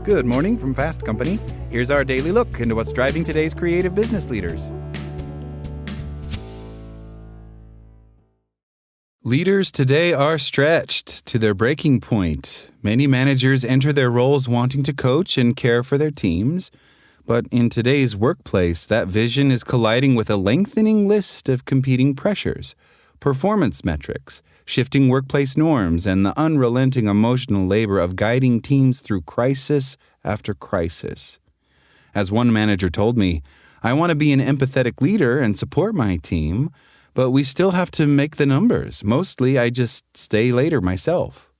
Good morning from Fast Company. Here's our daily look into what's driving today's creative business leaders. Leaders today are stretched to their breaking point. Many managers enter their roles wanting to coach and care for their teams. But in today's workplace, that vision is colliding with a lengthening list of competing pressures, performance metrics, shifting workplace norms, and the unrelenting emotional labor of guiding teams through crisis after crisis. As one manager told me, I want to be an empathetic leader and support my team, but we still have to make the numbers. Mostly, I just stay later myself.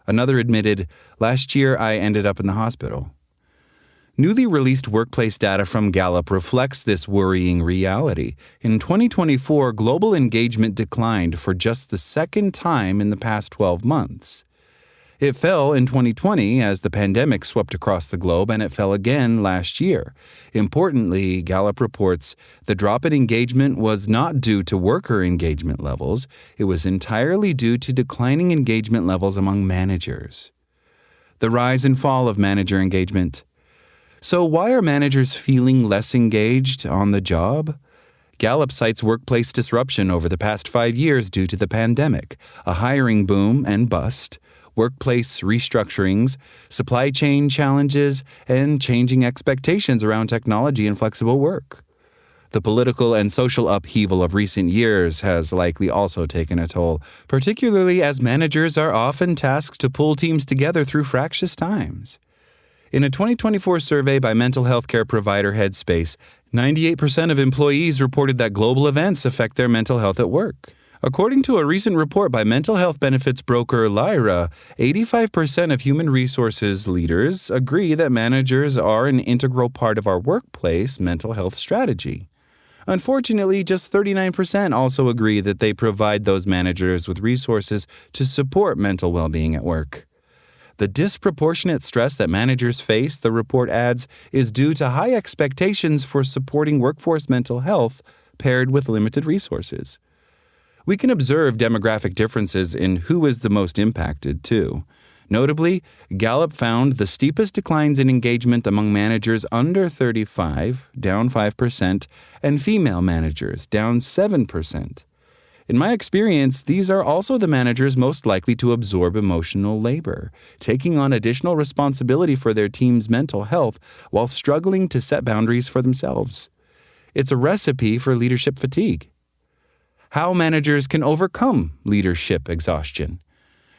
Another admitted, last year I ended up in the hospital. Newly released workplace data from Gallup reflects this worrying reality. In 2024, global engagement declined for just the second time in the past 12 months. It fell in 2020 as the pandemic swept across the globe, and it fell again last year. Importantly, Gallup reports the drop in engagement was not due to worker engagement levels. It was entirely due to declining engagement levels among managers. The rise and fall of manager engagement. So why are managers feeling less engaged on the job? Gallup cites workplace disruption over the past 5 years due to the pandemic, a hiring boom and bust, workplace restructurings, supply chain challenges, and changing expectations around technology and flexible work. The political and social upheaval of recent years has likely also taken a toll, particularly as managers are often tasked to pull teams together through fractious times. In a 2024 survey by mental health care provider Headspace, 98% of employees reported that global events affect their mental health at work. According to a recent report by mental health benefits broker Lyra, 85% of human resources leaders agree that managers are an integral part of our workplace mental health strategy. Unfortunately, just 39% also agree that they provide those managers with resources to support mental well-being at work. The disproportionate stress that managers face, the report adds, is due to high expectations for supporting workforce mental health paired with limited resources. We can observe demographic differences in who is the most impacted, too. Notably, Gallup found the steepest declines in engagement among managers under 35, down 5%, and female managers, down 7%. In my experience, these are also the managers most likely to absorb emotional labor, taking on additional responsibility for their team's mental health while struggling to set boundaries for themselves. It's a recipe for leadership fatigue. How managers can overcome leadership exhaustion.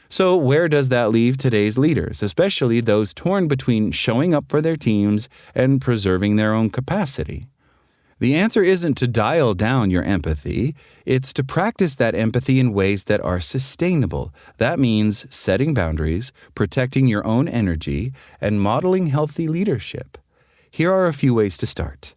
So where does that leave today's leaders, especially those torn between showing up for their teams and preserving their own capacity? The answer isn't to dial down your empathy. It's to practice that empathy in ways that are sustainable. That means setting boundaries, protecting your own energy, and modeling healthy leadership. Here are a few ways to start.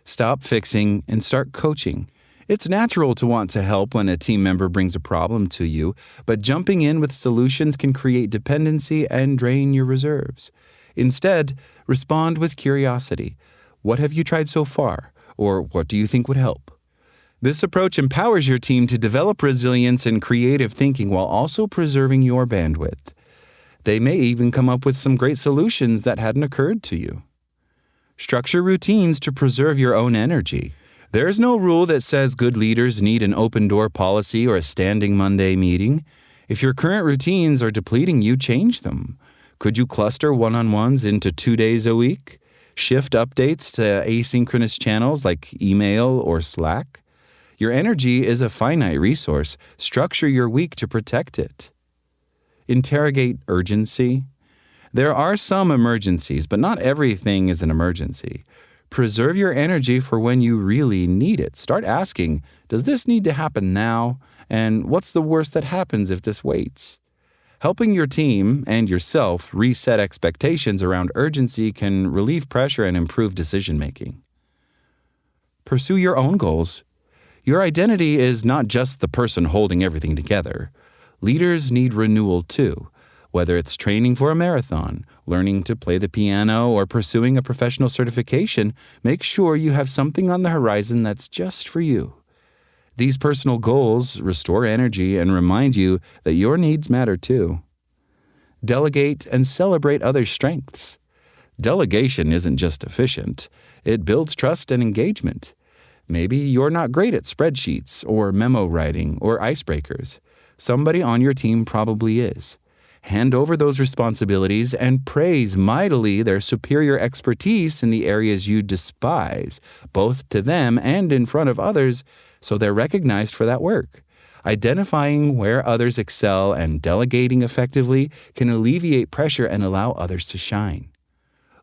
Stop fixing and start coaching. It's natural to want to help when a team member brings a problem to you, but jumping in with solutions can create dependency and drain your reserves. Instead, respond with curiosity. What have you tried so far? Or what do you think would help? This approach empowers your team to develop resilience and creative thinking while also preserving your bandwidth. They may even come up with some great solutions that hadn't occurred to you. Structure routines to preserve your own energy. There's no rule that says good leaders need an open-door policy or a standing Monday meeting. If your current routines are depleting you, change them. Could you cluster one-on-ones into 2 days a week? Shift updates to asynchronous channels like email or Slack. Your energy is a finite resource. Structure your week to protect it. Interrogate urgency. There are some emergencies, but not everything is an emergency. Preserve your energy for when you really need it. Start asking, does this need to happen now? And what's the worst that happens if this waits? Helping your team and yourself reset expectations around urgency can relieve pressure and improve decision-making. Pursue your own goals. Your identity is not just the person holding everything together. Leaders need renewal too. Whether it's training for a marathon, learning to play the piano, or pursuing a professional certification, make sure you have something on the horizon that's just for you. These personal goals restore energy and remind you that your needs matter too. Delegate and celebrate others' strengths. Delegation isn't just efficient, it builds trust and engagement. Maybe you're not great at spreadsheets or memo writing or icebreakers. Somebody on your team probably is. Hand over those responsibilities and praise mightily their superior expertise in the areas you despise, both to them and in front of others, so they're recognized for that work. Identifying where others excel and delegating effectively can alleviate pressure and allow others to shine.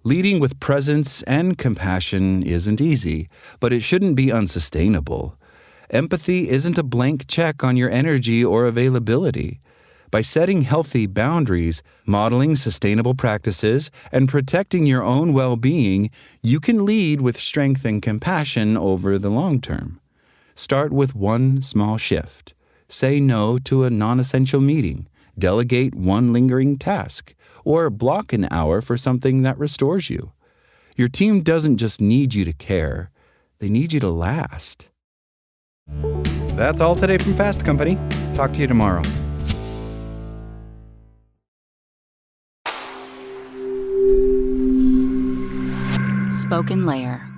Leading with presence and compassion isn't easy, but it shouldn't be unsustainable. Empathy isn't a blank check on your energy or availability. By setting healthy boundaries, modeling sustainable practices, and protecting your own well-being, you can lead with strength and compassion over the long term. Start with one small shift. Say no to a non-essential meeting. Delegate one lingering task. Or block an hour for something that restores you. Your team doesn't just need you to care. They need you to last. That's all today from Fast Company. Talk to you tomorrow. SpokenLayer.